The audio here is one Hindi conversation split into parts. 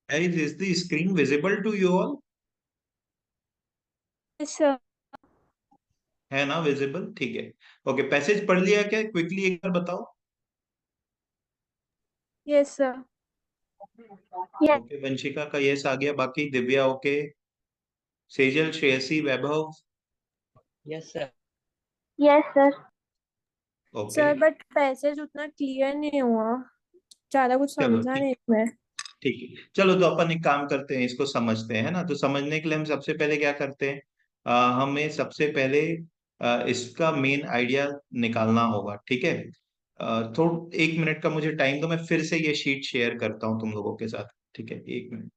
Is the screen visible to you all? Yes, sir. है ना विजिबल? ठीक है। ओके, पैसेज पढ़ लिया क्या? क्विकली एक बार बताओ। Yes, sir. Yes. Okay, Vanshika का यस आ गया, बाकी Divya okay, Sejal, Shreyasi, Vaibhav? Yes sir. Yes, sir. Okay. Sir but passage उतना क्लियर नहीं हुआ, ज्यादा कुछ चलो समझा ठीक, नहीं इसमें। ठीक है। चलो तो अपन एक काम करते हैं, इसको समझते हैं ना। तो समझने के लिए हम सबसे पहले क्या करते हैं, हमें सबसे पहले इसका मेन आइडिया निकालना होगा, ठीक है। थोड़ा 1 मिनट का मुझे टाइम दो, मैं फिर से ये शीट शेयर करता हूँ तुम लोगों के साथ, ठीक है? 1 मिनट।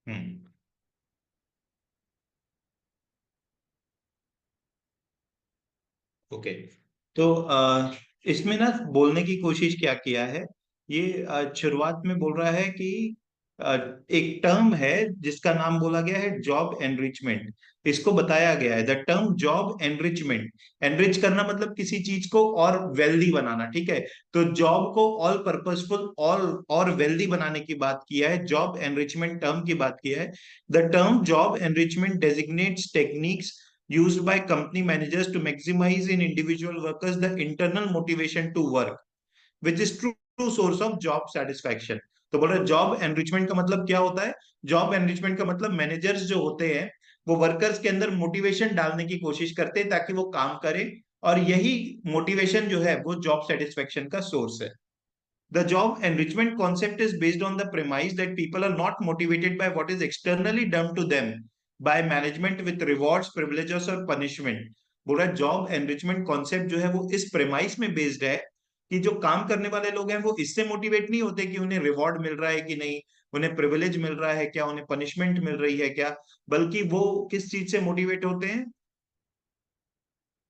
हम्म। ओके। तो इसमें ना बोलने की कोशिश क्या किया है, ये शुरुआत में बोल रहा है कि अ, एक टर्म है जिसका नाम बोला गया है जॉब एनरिचमेंट। इसको बताया गया है the term job enrichment. Enrich करना मतलब किसी चीज को और वेल्दी बनाना, ठीक है। तो जॉब को ऑल पर्पसफुल और वेल्दी बनाने की बात किया है, जॉब एनरिचमेंट टर्म की बात किया है। The term job enrichment डेजिग्नेट्स techniques used by company managers to maximize in individual workers the internal motivation to work, which is true source of job satisfaction। तो बोल रहे जॉब एनरिचमेंट का मतलब क्या होता है? जॉब एनरिचमेंट का मतलब मैनेजर्स जो होते हैं वो वर्कर्स के अंदर मोटिवेशन डालने की कोशिश करते हैं ताकि वो काम करें, और यही मोटिवेशन जो है वो जॉब सेटिस्फेक्शन का सोर्स है। The job enrichment concept is based on the premise that people are not motivated by what is externally done to them by management with rewards, privileges और punishment। बोल रहा है जॉब एनरिचमेंट कॉन्सेप्ट जो है वो इस प्रेमाइस में बेस्ड है कि जो काम करने वाले लोग हैं वो इससे मोटिवेट नहीं होते कि उन्हें रिवॉर्ड मिल रहा है कि नहीं, उन्हें प्रिविलेज मिल रहा है क्या, उन्हें पनिशमेंट मिल रही है क्या, बल्कि वो किस चीज से मोटिवेट होते हैं?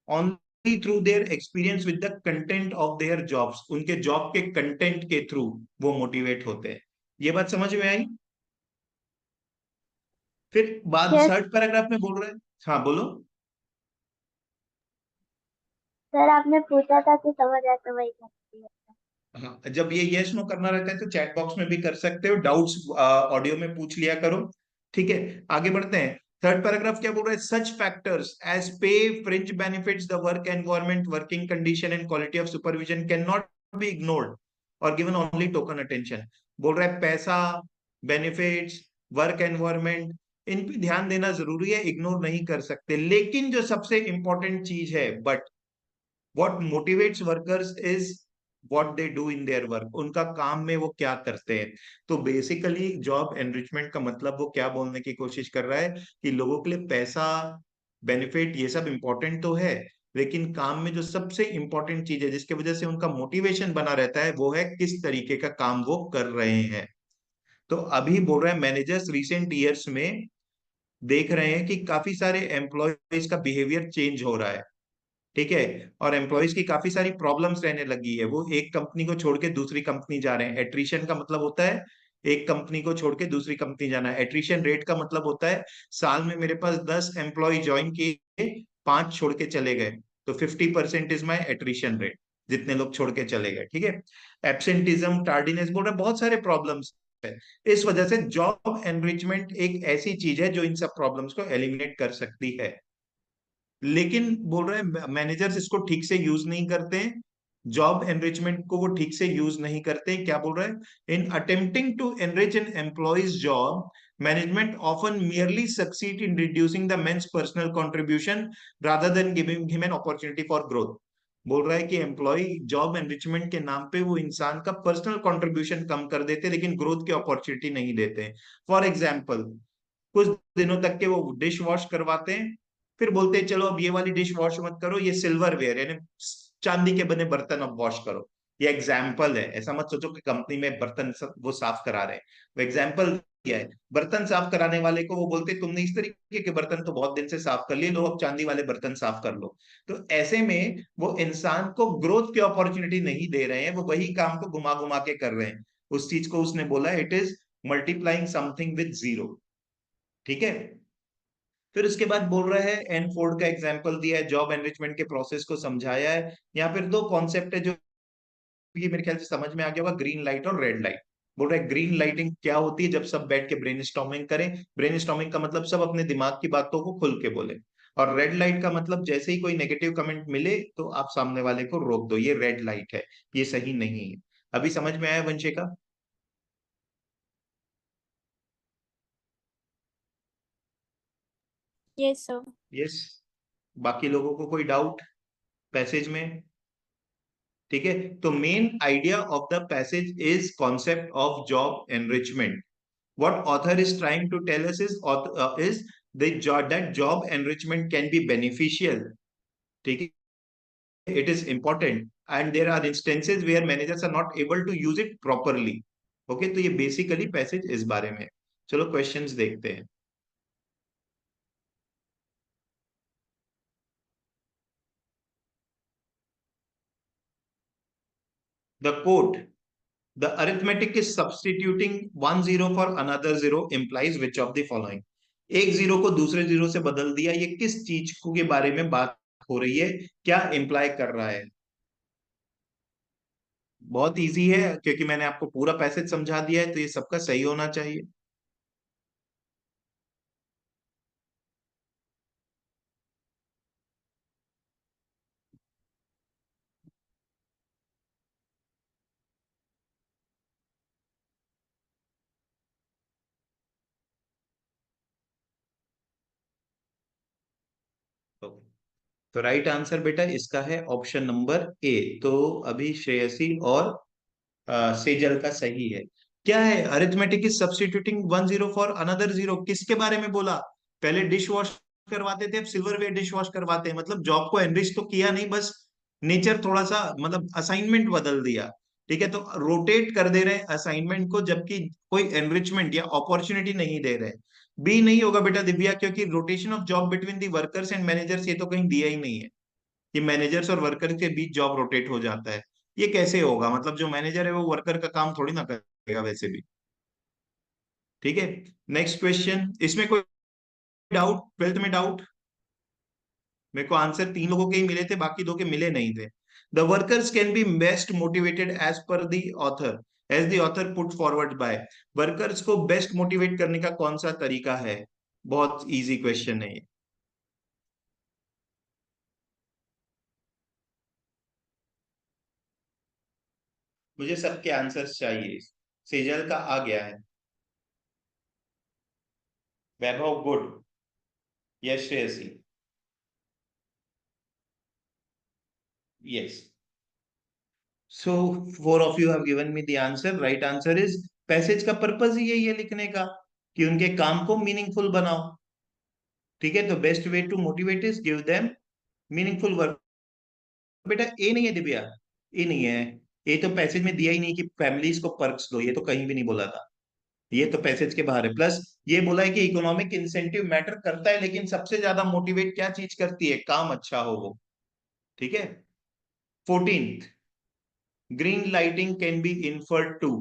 only through their experience with the content of their jobs। उनके जॉब के कंटेंट के थ्रू वो मोटिवेट होते हैं। ये बात समझ में आई? फिर बाद यस थर्ड पैराग्राफ में बोल रहे हैं, हाँ बोलो। सर, आपने पूछा था कि समझ आया तो वही करती है। हाँ, जब ये यस नो करना रहता है तो चैट बॉक्स में भी कर सकते हो, डाउट्स ऑडियो में पूछ लिया करो, ठीक है। आगे बढ़ते हैं। थर्ड पैराग्राफ क्या बोल रहा है? सच फैक्टर्स एज पे, fringe benefits, the work environment, working condition and quality of supervision can not be ignored और गिवन ओनली टोकन अटेंशन। बोल रहा है पैसा, बेनिफिट्स, वर्क एनवायरनमेंट, इन पे ध्यान देना जरूरी है, इग्नोर नहीं कर सकते। लेकिन जो सबसे इंपॉर्टेंट चीज है, but what motivates workers is what they do in their work, उनका काम में वो क्या करते हैं। तो बेसिकली जॉब एनरिचमेंट का मतलब वो क्या बोलने की कोशिश कर रहा है कि लोगों के लिए पैसा, बेनिफिट, ये सब इंपॉर्टेंट तो है, लेकिन काम में जो सबसे इंपॉर्टेंट चीज है जिसकी वजह से उनका मोटिवेशन बना रहता है वो है किस तरीके का काम वो कर रहे हैं। तो अभी बोल रहे हैं मैनेजर्स रिसेंट ईयर्स में देख रहे हैं कि काफी सारे एम्प्लॉयज का बिहेवियर चेंज हो रहा है, ठीक है। और एम्प्लॉयज की काफी सारी प्रॉब्लम्स रहने लगी है, वो एक कंपनी को छोड़ के दूसरी कंपनी जा रहे हैं। एट्रिशन का मतलब होता है एक कंपनी को छोड़ के दूसरी कंपनी जाना। एट्रिशन रेट का मतलब होता है साल में मेरे पास 10 एम्प्लॉय ज्वाइन किए, 5 छोड़ के चले गए, तो 50% इज माई एट्रिशन रेट, जितने लोग छोड़ के चले गए, ठीक है। एब्सेंटिज्म, टार्डीनेस, बोल रहे बहुत सारे प्रॉब्लम्स है। इस वजह से जॉब एनरिचमेंट एक ऐसी चीज है जो इन सब प्रॉब्लम्स को एलिमिनेट कर सकती है। लेकिन बोल रहे हैं मैनेजर्स इसको ठीक से यूज नहीं करते हैं, जॉब एनरिचमेंट को वो ठीक से यूज नहीं करते। क्या बोल रहे हैं? In attempting to enrich an employee's job Management often merely succeed in reducing the man's personal contribution rather than giving him an opportunity for growth. बोल रहा है कि एम्प्लॉय जॉब एनरिचमेंट के नाम पे वो इंसान का पर्सनल कंट्रीब्यूशन कम कर देते हैं, लेकिन ग्रोथ की अपॉर्चुनिटी नहीं देते हैं. फॉर एग्जाम्पल, कुछ दिनों तक के वो डिश वॉश करवाते हैं, फिर बोलते हैं चलो अब ये वाली डिश वॉश मत करो, ये सिल्वर वेयर यानी चांदी के बने बर्तन अब वॉश करो. ये एग्जाम्पल है, ऐसा मत सोचो कि कंपनी में बर्तन वो साफ करा रहे हैं. वो एग्जाम्पल किया है. बर्तन साफ कराने वाले को वो बोलते तुमने इस तरीके के बर्तन तो बहुत दिन से साफ कर लिए, लो अब चांदी वाले बर्तन साफ कर लो. तो ऐसे में वो इंसान को ग्रोथ की अपॉर्चुनिटी नहीं दे रहे हैं, वो वही काम को घुमा घुमा के कर रहे हैं. उस चीज को उसने बोला it is multiplying something with zero. ठीक है. फिर उसके बाद बोल रहा है एन फोर्ड का एग्जांपल दिया है, जॉब एनरिचमेंट के प्रोसेस को समझाया है. यहाँ फिर दो कॉन्सेप्ट है जो ये मेरे ख्याल से समझ में आ गया होगा, ग्रीन लाइट और रेड लाइट. बोल रहा है ग्रीन लाइटिंग क्या होती है, जब सब बैठ के ब्रेनस्टॉर्मिंग करें. ब्रेनस्टॉर्मिंग का मतलब सब अपने दिमाग की बातों को खुल के बोले. और रेड लाइट का मतलब जैसे ही कोई नेगेटिव कमेंट मिले तो आप सामने वाले को रोक दो, ये रेड लाइट है, ये सही नहीं है. अभी समझ में आया वंशिका? Yes sir. यस. बाकी लोगों को कोई डाउट पैसेज में? ठीक है. तो main idea of the passage is concept of job enrichment. What author is trying to tell us is that job enrichment can be beneficial. ठीक है. It is important and there are instances where managers are not able to use it properly. Okay, तो ये बेसिकली पैसेज इस बारे में. चलो क्वेश्चंस देखते हैं. The quote, the arithmetic is substituting one zero for another zero implies which of the following. एक जीरो को दूसरे जीरो से बदल दिया, ये किस चीज को के बारे में बात हो रही है, क्या इंप्लाई कर रहा है? बहुत इजी है क्योंकि मैंने आपको पूरा पैसेज समझा दिया है, तो ये सबका सही होना चाहिए. तो राइट आंसर बेटा इसका है ऑप्शन नंबर ए. तो अभी श्रेयसी और सेजल का सही है. क्या है, arithmetic is substituting one zero for another zero, किसके बारे में बोला? पहले डिश वॉश करवाते थे, अब सिल्वरवेयर डिश वॉश करवाते हैं. मतलब जॉब को एनरिच तो किया नहीं, बस नेचर थोड़ा सा मतलब असाइनमेंट बदल दिया. ठीक है, तो रोटेट कर दे रहे हैं असाइनमेंट को, जबकि कोई एनरिचमेंट या अपॉर्चुनिटी नहीं दे रहे. बी नहीं होगा बेटा दिव्या, क्योंकि rotation of job between the workers and managers ये तो कहीं दिया ही नहीं है कि मैनेजर्स और वर्कर के बीच जॉब रोटेट हो जाता है. ये कैसे होगा? मतलब जो मैनेजर है वो वर्कर का काम थोड़ी ना करेगा वैसे भी. ठीक है. नेक्स्ट क्वेश्चन, इसमें कोई डाउट, ट्वेल्थ में डाउट? मेरे को आंसर तीन लोगों के ही मिले थे, बाकी दो के मिले नहीं थे. The workers can be best motivated as per the author, as the author put forward by. Workers को बेस्ट मोटिवेट करने का कौन सा तरीका है? बहुत इजी क्वेश्चन है ये. मुझे सबके आंसर्स चाहिए. सेजल का आ गया है. Vaibhav good. Yes Shreyasi. Yes. So four of you have given me the answer. Right answer is, passage का पर्पस ही यही है लिखने का कि उनके काम को मीनिंगफुल बनाओ. ठीक है, तो best way to motivate is give them meaningful work. बेटा ए नहीं है दिव्या, ए नहीं है. ए तो पैसेज में दिया ही नहीं कि फैमिलीज को पर्क्स दो, ये तो कहीं भी नहीं बोला था. ये तो पैसेज के बाहर है. प्लस ये बोला है कि इकोनॉमिक इंसेंटिव मैटर करता है, लेकिन सबसे ज्यादा मोटिवेट क्या चीज करती है? काम अच्छा हो वो. ठीक है. 14th, green lighting can be inferred to.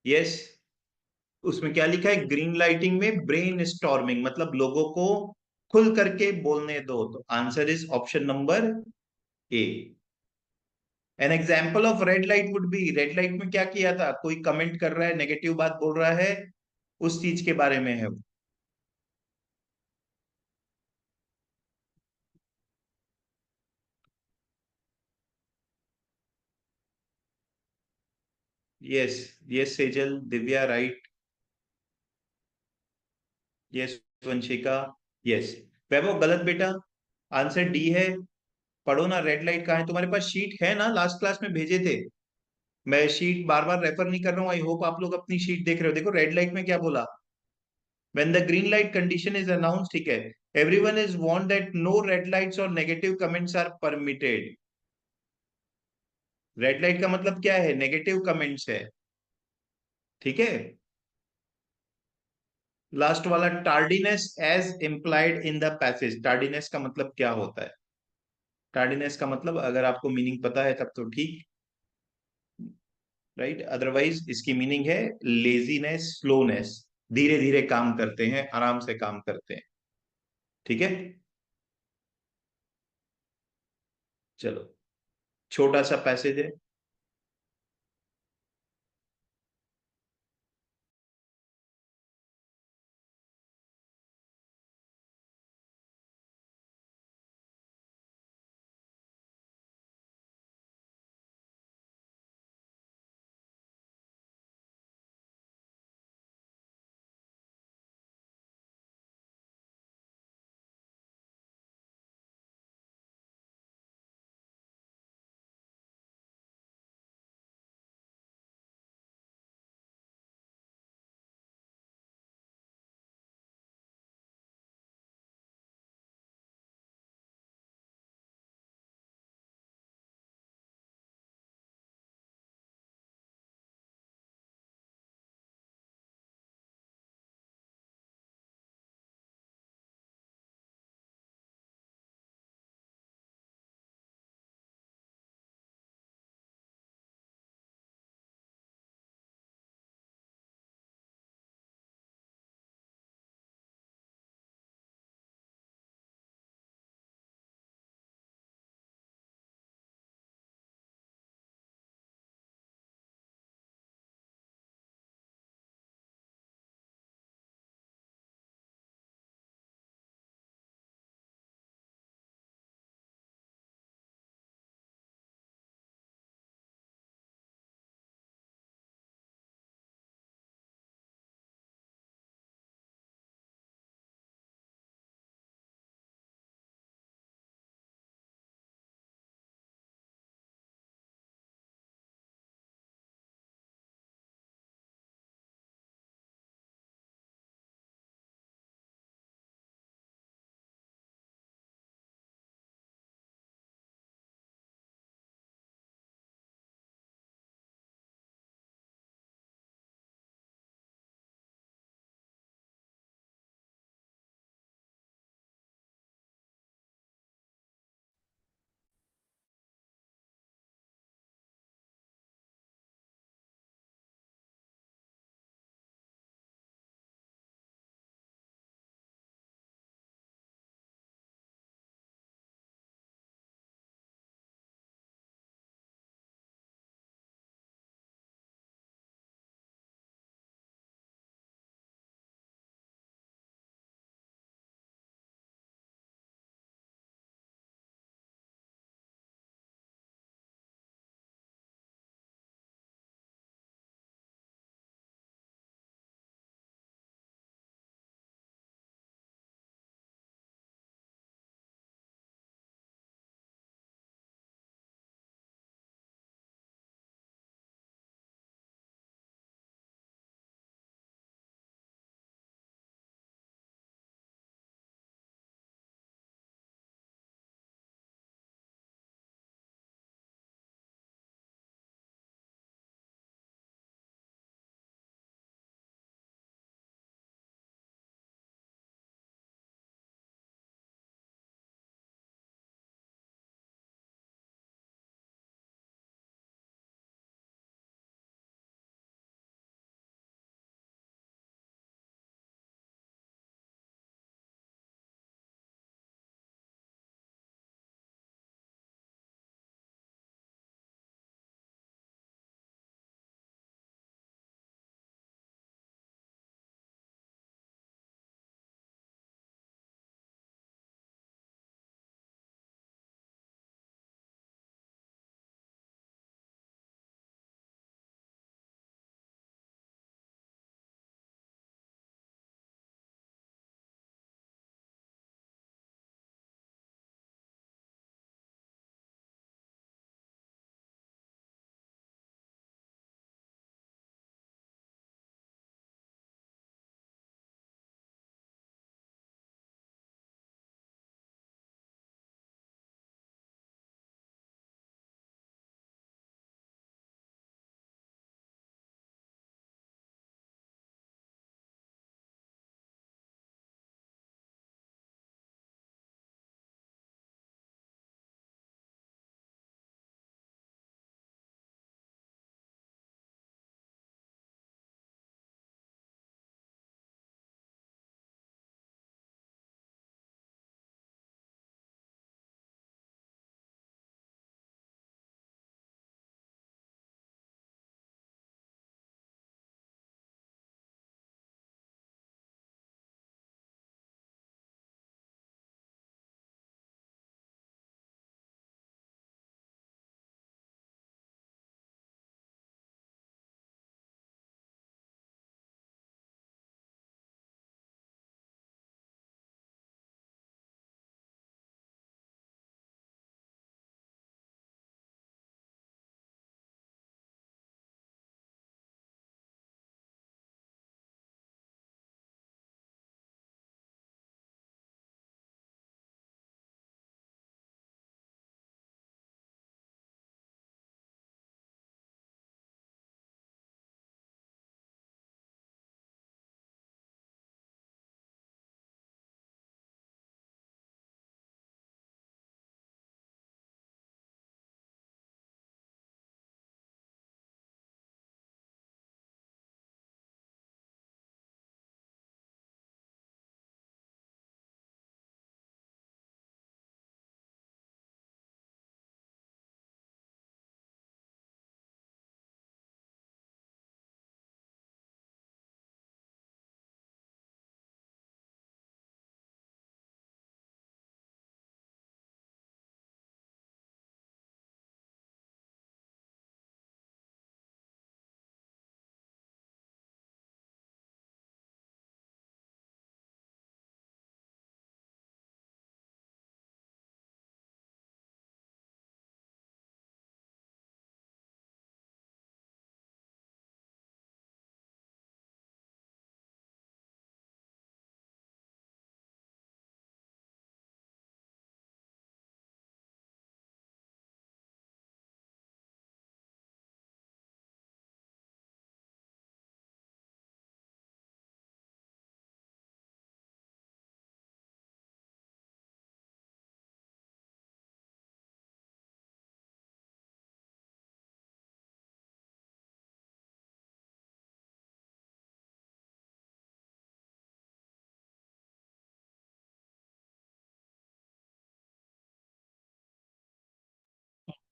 Yes. उसमें क्या लिखा है, ग्रीन लाइटिंग में ब्रेन स्टॉर्मिंग, मतलब लोगों को खुल करके बोलने दो। तो answer is option number A. An example of red light would be, red light में क्या किया था, कोई कमेंट कर रहा है, नेगेटिव बात बोल रहा है, उस चीज के बारे में है वो। Yes, yes Sejal, Divya right, yes Vanshika, yes. Vaibhav गलत बेटा, आंसर डी है। पढ़ो ना, रेड लाइट कहाँ है तुम्हारे पास, शीट है ना, लास्ट क्लास में भेजे थे। मैं शीट बार बार रेफर नहीं कर रहा हूँ, आई होप आप लोग अपनी शीट देख रहे हो। देखो रेड लाइट में क्या बोला, when the green light condition is announced, ठीक है, everyone is warned that no red lights or negative comments are permitted। Red light का मतलब क्या है, नेगेटिव कमेंट्स है, ठीक है। लास्ट वाला, tardiness as implied in the passage, tardiness का मतलब क्या होता है, टार्डीनेस का मतलब अगर आपको मीनिंग पता है तब तो ठीक, राइट, अदरवाइज इसकी मीनिंग है लेजीनेस, स्लोनेस, धीरे धीरे काम करते हैं, आराम से काम करते हैं, ठीक है। चलो, छोटा सा पैसेज है।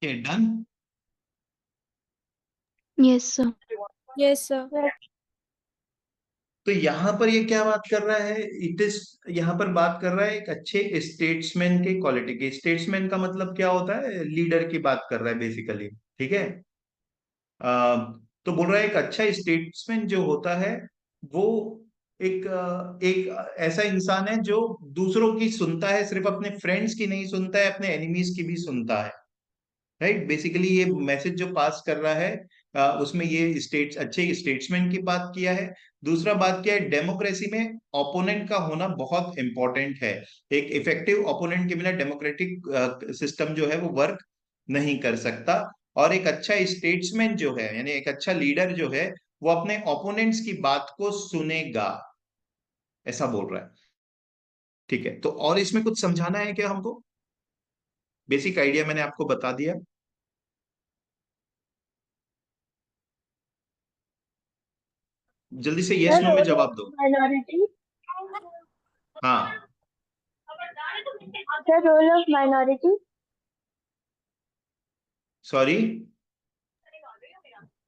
Done. Yes, sir. Yes, sir. तो यहाँ पर ये क्या बात कर रहा है, इट इज, यहाँ पर बात कर रहा है एक अच्छे स्टेट्समैन के क्वालिटी की। स्टेट्समैन का मतलब क्या होता है, लीडर की बात कर रहा है बेसिकली, ठीक है। तो बोल रहा है एक अच्छा स्टेट्समैन जो होता है वो एक ऐसा इंसान है जो दूसरों की सुनता है, सिर्फ अपने फ्रेंड्स की नहीं सुनता है, अपने एनिमीज की भी सुनता है। राइट, बेसिकली ये मैसेज जो पास कर रहा है उसमें ये स्टेट्स अच्छे स्टेट्समैन की बात किया है। दूसरा बात क्या है, डेमोक्रेसी में ओपोनेंट का होना बहुत इंपॉर्टेंट है। एक इफेक्टिव ओपोनेंट के बिना डेमोक्रेटिक सिस्टम जो है वो वर्क नहीं कर सकता। और एक अच्छा स्टेट्समैन जो है, यानी एक अच्छा लीडर जो है, वो अपने ओपोनेंट्स की बात को सुनेगा, ऐसा बोल रहा है। ठीक है, तो और इसमें कुछ समझाना है क्या हमको? बेसिक आइडिया मैंने आपको बता दिया। जल्दी से यस सर नो में रोल जवाब ऑफ दो। माइनॉरिटी। हाँ, sir role of minority. Sorry.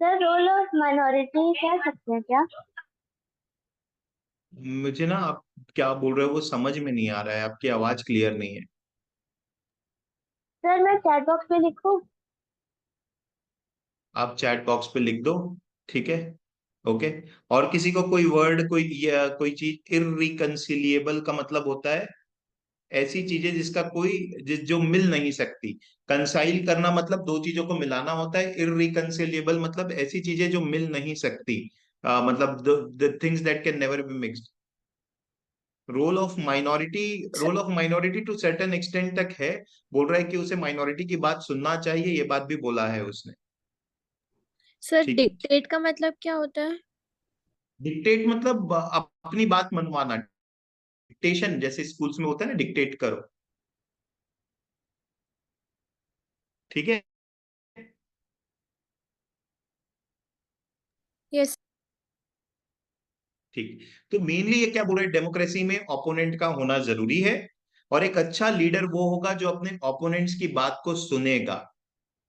Sir role of minority कह सकते हैं क्या? मुझे ना आप क्या बोल रहे हो वो समझ में नहीं आ रहा है, आपकी आवाज क्लियर नहीं है। सर मैं चैट बॉक्स में लिखूं? आप चैट बॉक्स पे लिख दो, ठीक है। ओके। और किसी को कोई वर्ड, कोई या कोई चीज, इररिकंसिलिएबल का मतलब होता है ऐसी चीजें जिसका कोई जो मिल नहीं सकती। कंसाइल करना मतलब दो चीजों को मिलाना होता है, इररिकंसिलिएबल मतलब ऐसी चीजें जो मिल नहीं सकती, मतलब the things that can never be mixed. Role of minority to certain extent तक है। बोल रहा है कि उसे माइनॉरिटी की बात सुनना चाहिए, ये बात भी बोला है उसने। सर ठीक। डिक्टेट का मतलब क्या होता है? डिक्टेट मतलब अपनी बात मनवाना। डिक्टेशन जैसे स्कूल्स में होता है ना, डिक्टेट करो, ठीक है। यस। ठीक। तो मेनली ये क्या बोल रहे हैं, डेमोक्रेसी में ओपोनेंट का होना जरूरी है, और एक अच्छा लीडर वो होगा जो अपने ओपोनेंट्स की बात को सुनेगा।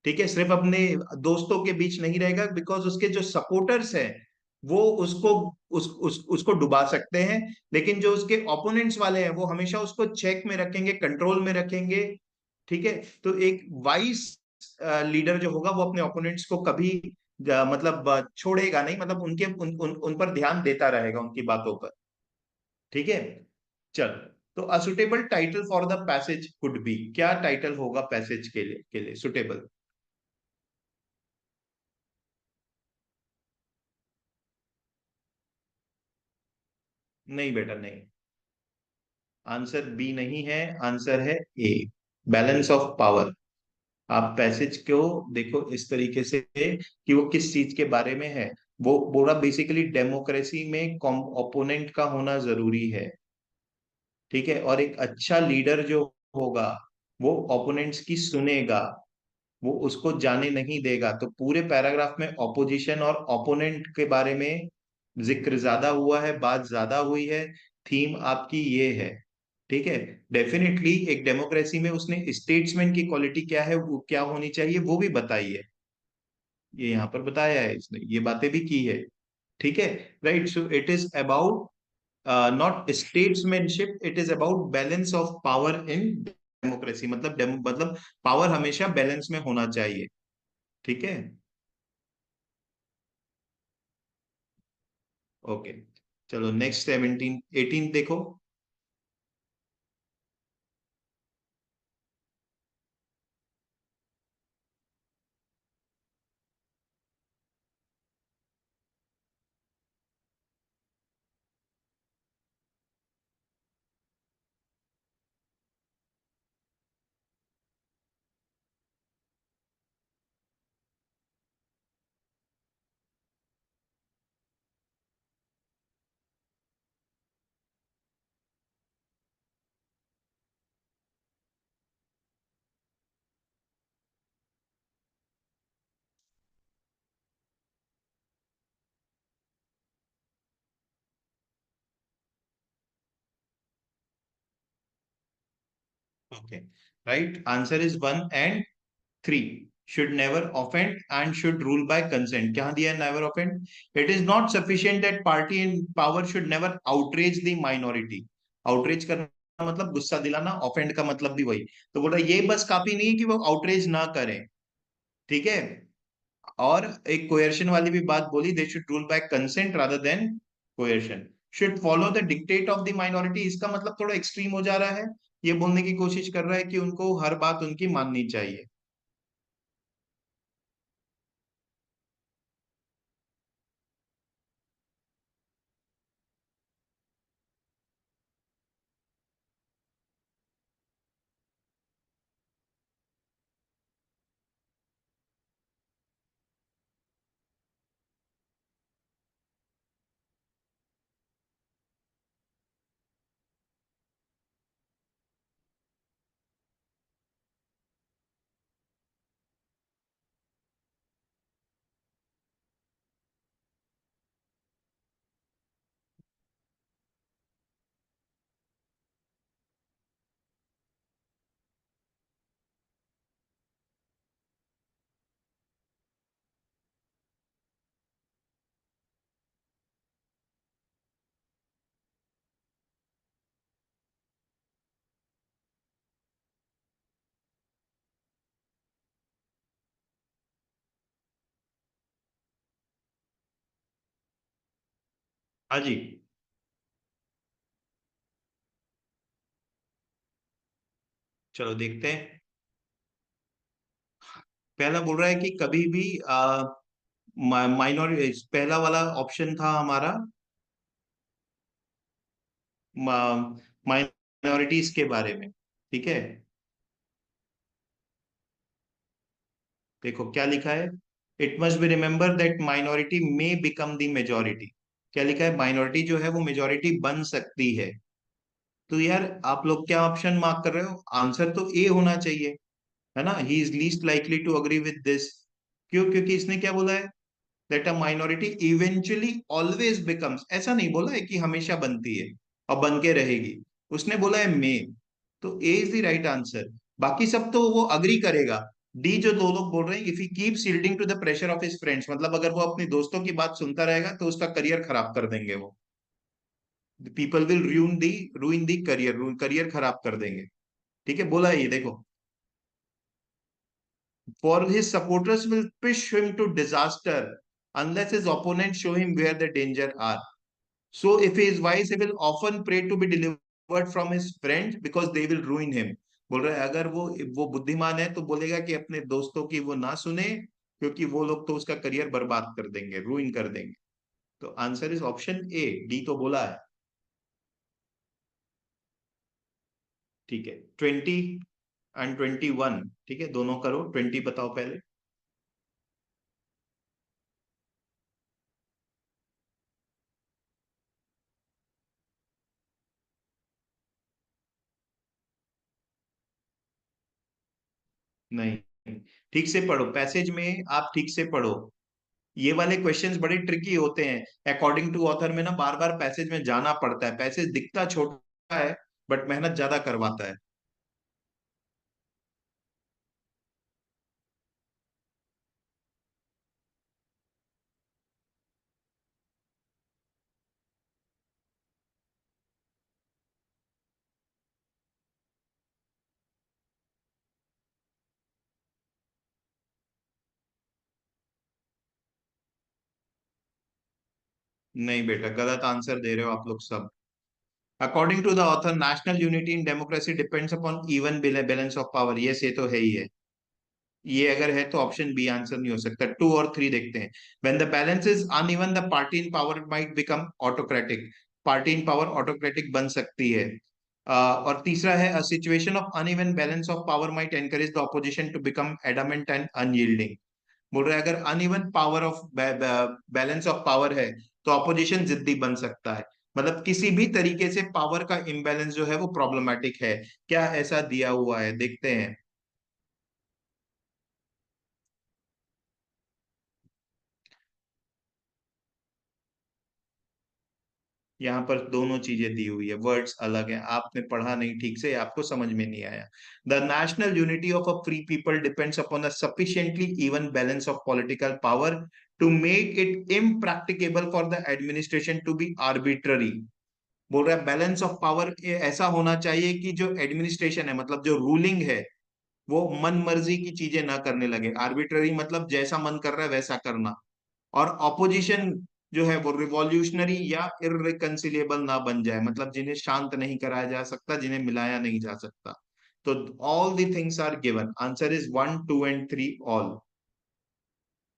ठीक है, सिर्फ अपने दोस्तों के बीच नहीं रहेगा, बिकॉज उसके जो सपोर्टर्स हैं वो उसको डुबा सकते हैं, लेकिन जो उसके ओपोनेंट्स वाले हैं वो हमेशा उसको चेक में रखेंगे, कंट्रोल में रखेंगे। ठीक है। तो एक वाइस लीडर जो होगा वो अपने ओपोनेंट्स को कभी मतलब छोड़ेगा नहीं, मतलब उन पर ध्यान देता रहेगा, उनकी बातों पर। ठीक है। चल, तो a suitable title for the passage could be, क्या टाइटल होगा पैसेज के लिए सुटेबल? नहीं बेटा, नहीं। आंसर बी नहीं है, आंसर है ए, बैलेंस ऑफ पावर। आप पैसेज को देखो इस तरीके से कि वो किस चीज के बारे में है। वो बोला बेसिकली डेमोक्रेसी में ओपोनेंट का होना जरूरी है। ठीक है, और एक अच्छा लीडर जो होगा वो ओपोनेंट्स की सुनेगा, वो उसको जाने नहीं देगा। तो पूरे पैराग्राफ में ऑपोजिशन और ओपोनेंट के बारे में जिक्र ज्यादा हुआ है, बात ज्यादा हुई है। थीम आपकी ये है। ठीक है। डेफिनेटली एक डेमोक्रेसी में उसने स्टेट्समैन की क्वालिटी क्या है, वो क्या होनी चाहिए, वो भी बताई है। ये यहाँ पर बताया है इसने, ये बातें भी की है। ठीक है। Right, so it is about not statesmanship, it is about balance of power in democracy. मतलब मतलब पावर हमेशा बैलेंस में होना चाहिए। ठीक है। ओके, चलो नेक्स्ट 17 18 देखो। Okay, right, answer is 1 and 3। should never offend and should rule by consent. क्या दिया है never offend? It is not sufficient that party in power should never outrage the minority. Outrage करना मतलब गुस्सा दिलाना, offend का मतलब भी वही। तो बोल रहा है ये बस काफी नहीं है कि वो outrage ना करें, ठीक है। और एक coercion वाली भी बात बोली, they should rule by consent rather than coercion. Should follow the dictate of the minority, इसका मतलब थोड़ा एक्सट्रीम हो जा रहा है। ये बोलने की कोशिश कर रहा है कि उनको हर बात उनकी माननी चाहिए। हाँ जी, चलो देखते हैं। पहला बोल रहा है कि कभी भी माइनॉरिटी, पहला वाला ऑप्शन था हमारा माइनॉरिटीज के बारे में, ठीक है। देखो क्या लिखा है, it must be remember that minority may become the majority. क्या लिखा है, माइनॉरिटी जो है वो मेजोरिटी बन सकती है। तो यार आप लोग क्या ऑप्शन मार्क कर रहे हो, आंसर तो ए होना चाहिए, है ना। He is least likely to agree with this. क्यों? क्योंकि इसने क्या बोला है, that a minority eventually always becomes, ऐसा नहीं बोला है कि हमेशा बनती है और बन के रहेगी, उसने बोला है मे। तो ए इज द राइट आंसर। बाकी सब तो वो अग्री करेगा। डी जो दो लोग बोल रहे हैं, if he keeps yielding to the pressure of his friends, मतलब अगर वो अपने दोस्तों की बात सुनता रहेगा तो उसका करियर खराब कर देंगे वो। People will रूइन the career, career खराब कर देंगे, ठीक है, बोला है ये देखो। For his supporters will push him to disaster unless his opponents show him where the danger are. So if he is wise, he will often pray to be delivered from his friends because they will ruin him. बोल रहा है अगर वो बुद्धिमान है तो बोलेगा कि अपने दोस्तों की वो ना सुने, क्योंकि वो लोग तो उसका करियर बर्बाद कर देंगे, रूइन कर देंगे। तो answer is option A, D तो बोला है, ठीक है। 20 और 21, ठीक है, दोनों करो। 20 बताओ पहले। नहीं, ठीक से पढ़ो, पैसेज में आप ठीक से पढ़ो। ये वाले क्वेश्चंस बड़े ट्रिकी होते हैं, अकॉर्डिंग टू ऑथर में ना बार बार पैसेज में जाना पड़ता है। पैसेज दिखता छोटा है बट मेहनत ज्यादा करवाता है। नहीं बेटा, गलत आंसर दे रहे हो आप लोग सब। According to the author, national unity in democracy depends upon even balance of power. ये तो है ही है। ये अगर है तो ऑप्शन बी आंसर नहीं हो सकता। 2 और 3 देखते हैं। When the balance is uneven the party in power might become autocratic. Party in power autocratic बन सकती है। और तीसरा है, a situation of uneven balance of power might encourage the opposition to become adamant and unyielding. बोल रहे हैं अगर uneven power of balance of power है तो ऑपोजिशन जिद्दी बन सकता है। मतलब किसी भी तरीके से पावर का इम्बैलेंस जो है वो प्रॉब्लमैटिक है। क्या ऐसा दिया हुआ है, देखते हैं। यहाँ पर दोनों चीजें दी हुई है, वर्ड्स अलग है, आपने पढ़ा नहीं ठीक से, आपको समझ में नहीं आया। The national unity of a free people depends upon a sufficiently even balance of political power to make it impracticable for the administration to be arbitrary. बोल रहा है बैलेंस ऑफ पावर ऐसा होना चाहिए कि जो एडमिनिस्ट्रेशन है, मतलब जो रूलिंग है, वो मन मर्जी की चीजें ना करने लगे। आर्बिट्ररी मतलब जैसा मन कर रहा है वैसा करना। और ऑपोजिशन जो है वो रिवॉल्यूशनरी या इररिकंसिलिएबल ना बन जाए, मतलब जिन्हें शांत नहीं कराया जा सकता, जिन्हें मिलाया नहीं जा सकता। तो all the things are given, answer is 1 2 and 3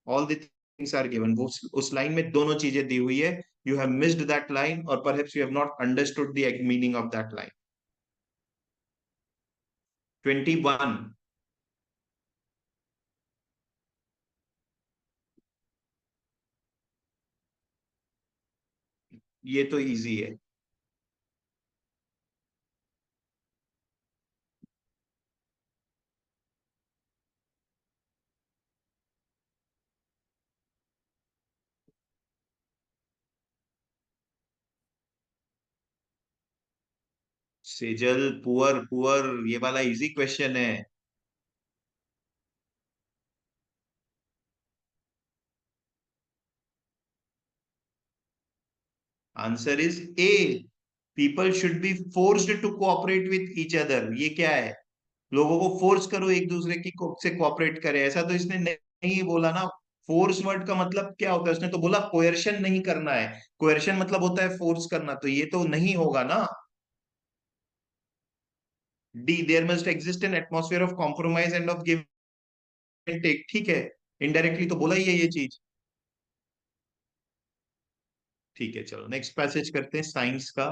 all the things are given. वो उस लाइन में दोनों चीजें दी हुई है। You have missed that line, और perhaps you have not understood the meaning of that line. 21। ये तो इजी है। सेजल, पुअर पुअर, ये वाला इजी क्वेश्चन है। Answer is A, people should be forced to cooperate with each other. ये क्या है? लोगों को फोर्स करो एक दूसरे की से कोऑपरेट करे, ऐसा तो इसने नहीं बोला ना। फोर्स वर्ड का मतलब क्या होता है? उसने तो बोला कोयर्शन नहीं करना है। कोयर्शन मतलब होता है फोर्स करना, तो ये तो नहीं होगा ना। D, there must exist an atmosphere of compromise and of give and take. ठीक है, इनडायरेक्टली तो बोला ही है ये चीज। ठीक है, चलो नेक्स्ट पैसेज करते हैं साइंस का।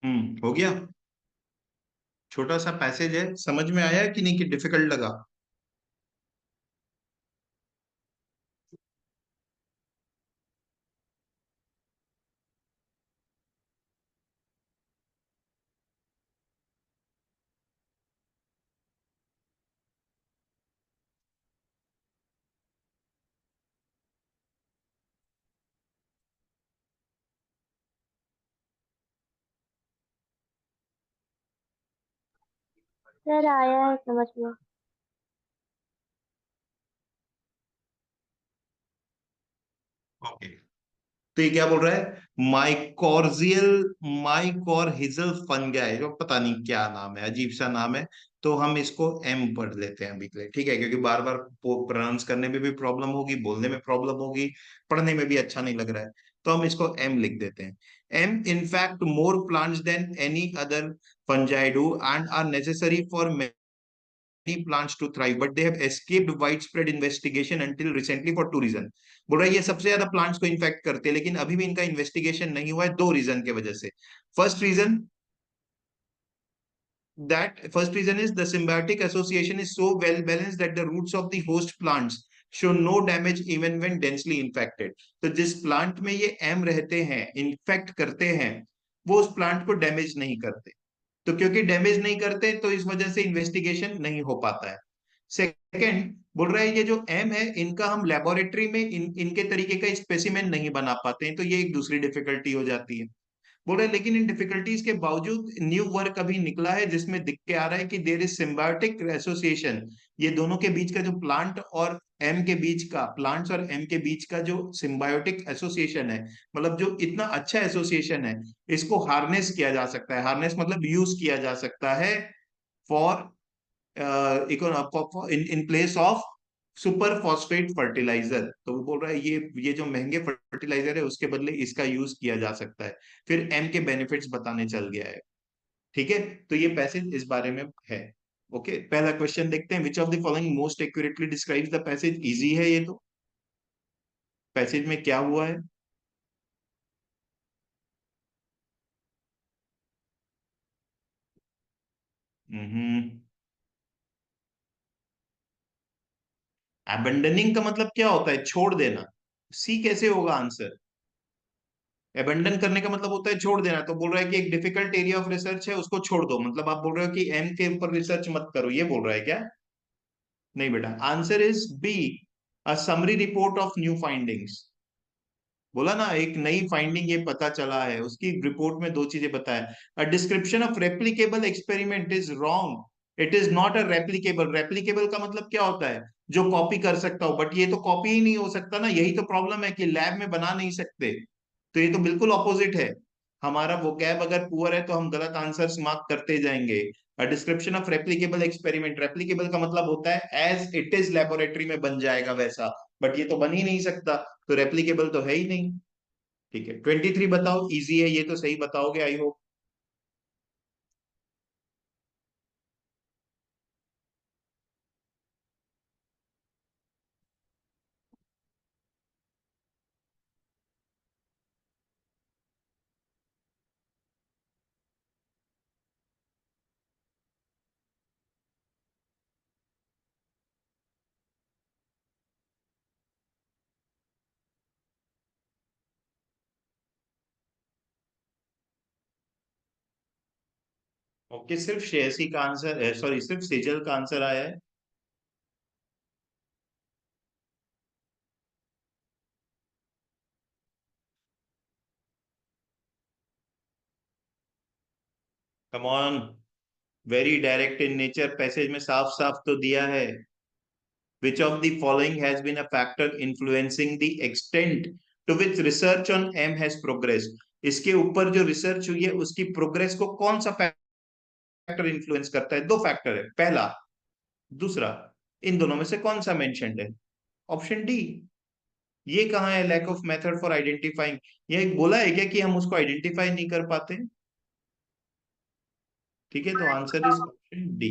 हो गया। छोटा सा पैसेज है, समझ में आया कि नहीं, कि डिफिकल्ट लगा? सर आया है समझ में। ओके, तो ये क्या बोल रहा है? माइकोर्जियल माइकोरहिजल फंगाई, जो पता नहीं क्या नाम है, अजीब सा नाम है। तो हम इसको एम पढ़ लेते हैं अभी के लिए, ठीक है, क्योंकि बार बार प्रोनाउंस करने में भी प्रॉब्लम होगी, बोलने में प्रॉब्लम होगी, पढ़ने में भी अच्छा नहीं लग रहा है। तो हम इसको एम लिख देते हैं। M in fact more plants than any other fungi do and are necessary for plants to thrive, but they have escaped widespread investigation until recently for two reasons। बोल रहा है ये सबसे ज्यादा प्लांट्स को इन्फेक्ट करते हैं, लेकिन अभी भी इनका इन्वेस्टिगेशन नहीं हुआ है, दो रीजन की वजह से। First reason, is the symbiotic association is so well balanced that the roots of the host plants show no damage even when densely infected। तो जिस प्लांट में ये एम रहते हैं, इन्फेक्ट करते हैं, वो उस प्लांट को डैमेज नहीं करते। तो क्योंकि डैमेज नहीं करते, तो इस वजह से इन्वेस्टिगेशन नहीं हो पाता है। सेकंड, बोल रहा है ये जो एम है, इनका हम लेबोरेटरी में इनके तरीके का स्पेसिमेन नहीं बना पाते हैं, तो ये एक दूसरी डिफिकल्टी हो जाती है। बोल रहे हैं लेकिन इन डिफिकल्टीज के बावजूद न्यू वर्क अभी निकला है जिसमें दिख के आ रहा है कि देयर इज सिम्बायोटिक एसोसिएशन। ये दोनों के बीच का जो प्लांट और एम के बीच का, प्लांट्स और एम के बीच का जो सिम्बायोटिक एसोसिएशन है, मतलब जो इतना अच्छा एसोसिएशन है, इसको हार्नेस किया जा सकता है। हार्नेस मतलब यूज किया जा सकता है for in place of super phosphate fertiliser. तो वो बोल रहा है ये जो महंगे फर्टिलाइजर है, उसके बदले इसका यूज किया जा सकता है। फिर एम के बेनिफिट्स बताने चल गया है। ठीक है, तो ये पैसेज इस बारे में है। ओके, पहला क्वेश्चन देखते हैं, which of the following most accurately describes the passage. Easy है ये तो। पैसेज में क्या हुआ है? अबंडनिंग का मतलब क्या होता है? छोड़ देना। सी कैसे होगा आंसर? एबंडन करने का मतलब होता है छोड़ देना। तो बोल रहा है कि एक डिफिकल्ट एरिया ऑफ रिसर्च है, उसको छोड़ दो, मतलब आप बोल रहे हो कि एम के ऊपर रिसर्च मत करो, ये बोल रहा है क्या? नहीं बेटा, answer is B, a summary report of new findings. बोला ना, एक नई फाइंडिंग ये पता चला है, उसकी रिपोर्ट में दो चीजें बताया। A description of replicable experiment is wrong, it is not a replicable. Replicable का मतलब क्या होता है? जो कॉपी कर सकता हो, बट ये तो कॉपी ही नहीं हो सकता ना, यही तो प्रॉब्लम है कि लैब में बना नहीं सकते। तो ये तो बिल्कुल ऑपोजिट है। हमारा वोकैब अगर पुअर है तो हम गलत आंसर्स मार्क करते जाएंगे। A description of replicable experiment, replicable का मतलब होता है एज इट इज लेबोरेटरी में बन जाएगा वैसा, बट ये तो बन ही नहीं सकता, तो रेप्लिकेबल तो है ही नहीं। ठीक है, 23 बताओ, इजी है ये तो, सही बताओगे आई होप। ओके, सिर्फ शेयसी का आंसर, सॉरी, सिर्फ सेजल का आंसर आया है। Come on, very direct in nature, passage में साफ साफ तो दिया है। Which of the following has been a factor influencing the extent to which research on M has progressed? इसके ऊपर जो रिसर्च हुई है उसकी प्रोग्रेस को कौन सा फैक्टर इन्फ्लुएंस करता है? दो फैक्टर है, पहला, दूसरा। इन दोनों में से कौन सा मेंशन्ड है? Option D. ये कहाँ है lack of method for identifying? ये एक बोला है क्या कि हम उसको आइडेंटिफाई नहीं कर पाते? ठीक है, तो आंसर इज ऑप्शन डी।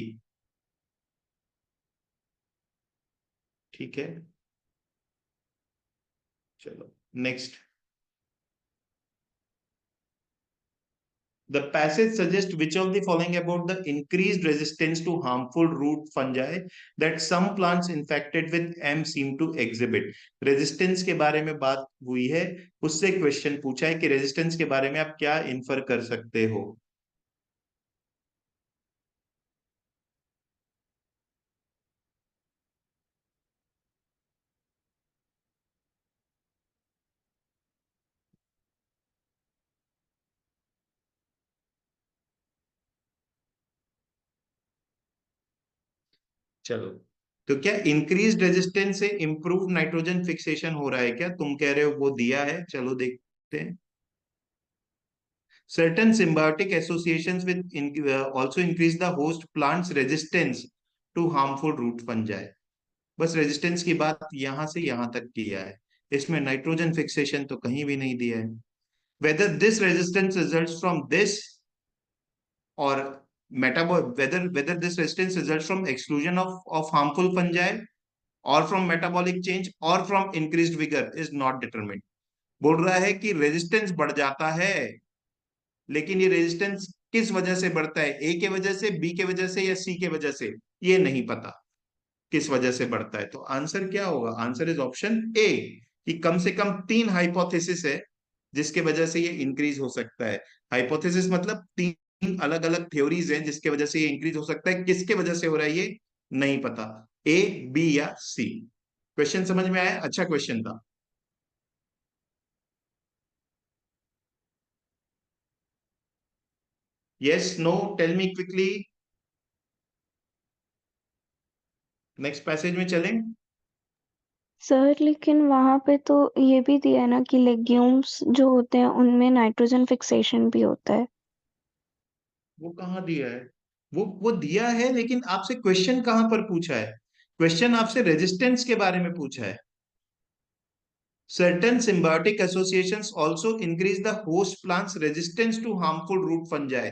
ठीक है, चलो next. The passage suggests which of the following about the increased resistance to harmful root fungi that some plants infected with M seem to exhibit. Resistance के बारे में बात हुई है, उससे क्वेश्चन पूछा है कि रेजिस्टेंस के बारे में आप क्या इन्फर कर सकते हो। चलो, तो क्या इंक्रीज रेजिस्टेंस से इंप्रूव नाइट्रोजन फिक्सेशन हो रहा है क्या? तुम कह रहे हो वो दिया है, चलो देखते हैं। Certain symbiotic associations with also increase the host plant's resistance to harmful root fungi. बस रेजिस्टेंस की बात यहां से यहां तक किया है, इसमें नाइट्रोजन फिक्सेशन तो कहीं भी नहीं दिया है। Whether this resistance results from this or whether this resistance results from exclusion of harmful fungi or from metabolic change or from increased vigor is not determined. बोल रहा है कि रेजिस्टेंस बढ़ जाता है, लेकिन ये रेजिस्टेंस किस वजह से बढ़ता है, ए के वजह से, बी के वजह से या सी के वजह से, ये नहीं पता किस वजह से बढ़ता है। तो आंसर क्या होगा? आंसर इज ऑप्शन ए, कि कम से कम 3 हाइपोथेसिस है जिसके वजह से ये इंक्रीज हो सकता है। हाइपोथेसिस मतलब 3 अलग अलग थ्योरीज हैं जिसके वजह से ये इंक्रीज हो सकता है। किसके वजह से हो रहा है ये नहीं पता, ए, बी या सी। क्वेश्चन समझ में आया? अच्छा क्वेश्चन था। Yes, no, tell me quickly. Next passage में चलें। सर लेकिन वहां पे तो ये भी दिया है ना कि लेग्यूम्स जो होते हैं उनमें नाइट्रोजन फिक्सेशन भी होता है। वो कहाँ दिया है? वो दिया है, लेकिन आपसे क्वेश्चन कहां पर पूछा है? क्वेश्चन आपसे रेजिस्टेंस के बारे में पूछा है। Certain symbiotic associations also increase the host plant's resistance to harmful root fungi.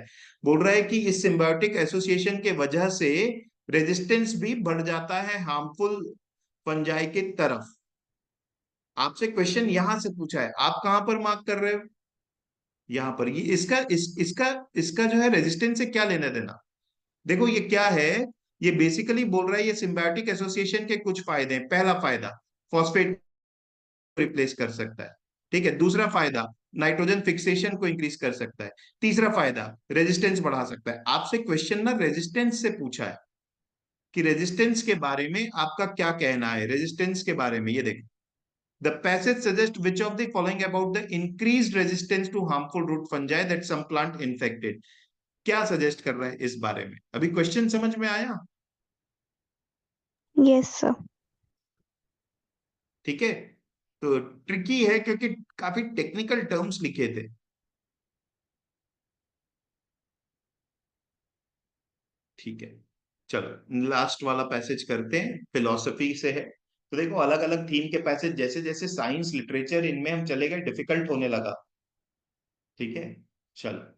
बोल रहा है कि इस symbiotic association के वजह से रेजिस्टेंस भी बढ़ जाता है हार्मफुल फंजाई की तरफ। आपसे क्वेश्चन यहां से पूछा है, आप कहां पर मार्क कर रहे हो? यहां पर। ये इसका जो है रेजिस्टेंस से क्या लेना देना? देखो ये क्या है, ये बेसिकली बोल रहा है ये सिम्बायोटिक एसोसिएशन के कुछ फायदे हैं। पहला फायदा, फॉस्फेट रिप्लेस कर सकता है, ठीक है। दूसरा फायदा, नाइट्रोजन फिक्सेशन को इंक्रीज कर सकता है। तीसरा फायदा, रेजिस्टेंस बढ़ा सकता है। आपसे क्वेश्चन ना रेजिस्टेंस से पूछा है कि रेजिस्टेंस के बारे में आपका क्या कहना है। रेजिस्टेंस के बारे में ये देखें, the passage suggest which of the following about the increased resistance to harmful root fungi that some plant infected. क्या सजेस्ट कर रहा है इस बारे में? अभी क्वेश्चन समझ में आया? Yes sir. ठीक है, तो ट्रिकी है क्योंकि काफी टेक्निकल टर्म्स लिखे थे। ठीक है, चलो लास्ट वाला पैसेज करते हैं, फिलोसफी से है। तो देखो अलग अलग थीम के पैसेज, जैसे जैसे साइंस लिटरेचर इनमें हम चले गए डिफिकल्ट होने लगा। ठीक है, चलो।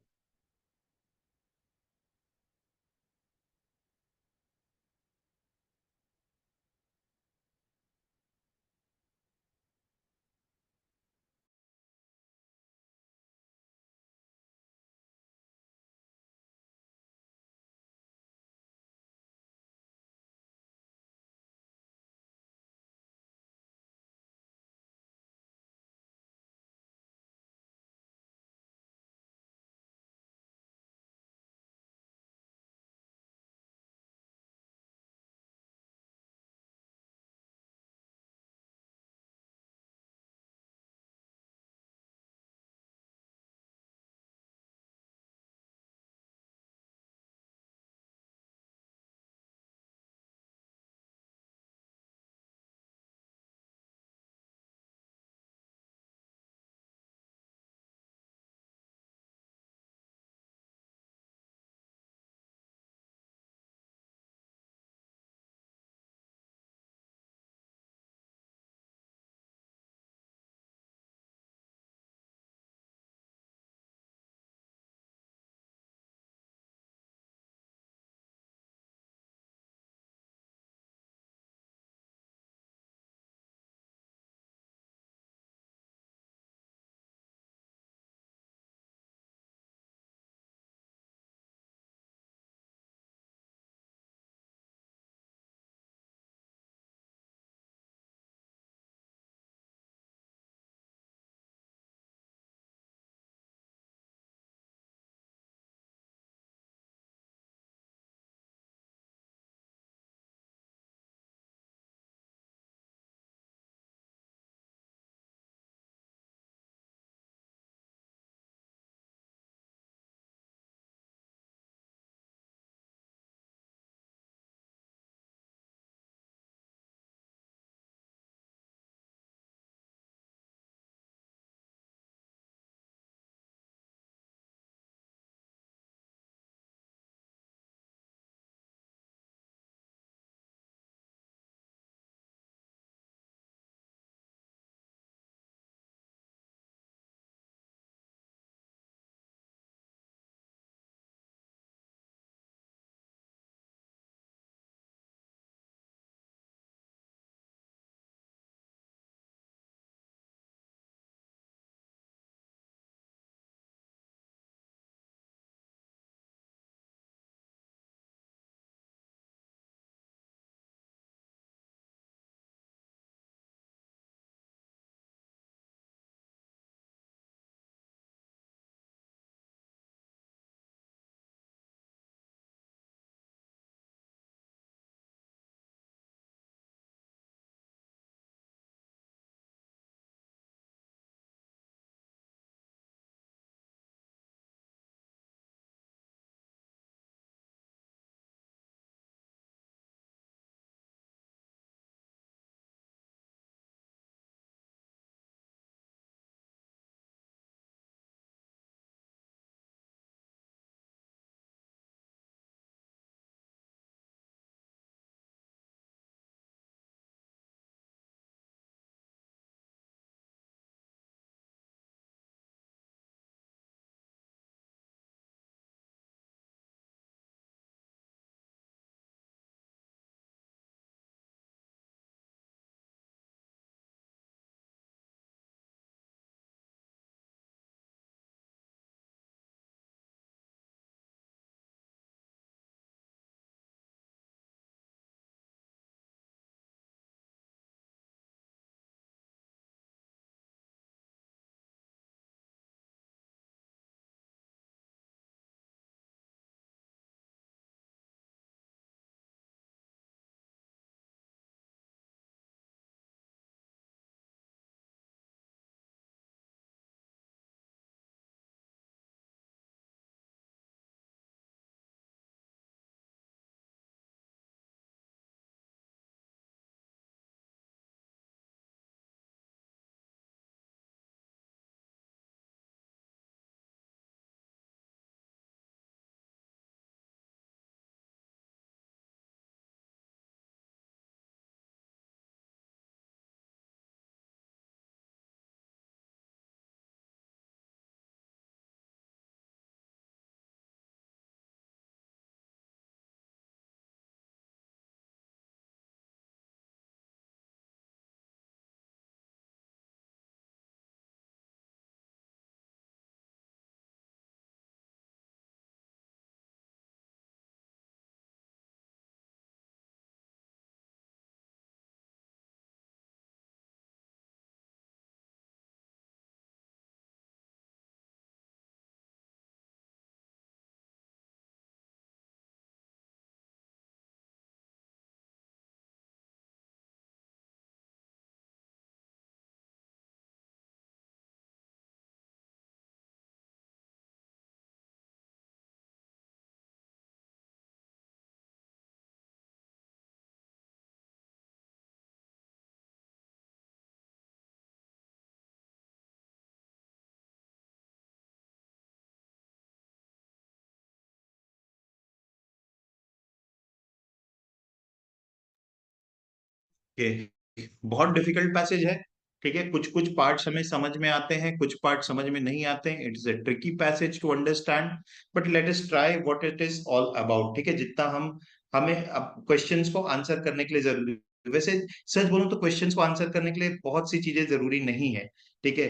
कि बहुत डिफिकल्ट पैसेज है, ठीक है। कुछ कुछ पार्ट्स हमें समझ में आते हैं, कुछ पार्ट समझ में नहीं आते हैं। It is a tricky passage to understand, but let us try what it is all about, ठीक है। जितना हम हमें अब क्वेश्चंस को आंसर करने के लिए जरूरी, वैसे सच बोलूं तो क्वेश्चंस को आंसर करने के लिए बहुत सी चीजें जरूरी नहीं है, ठीक है।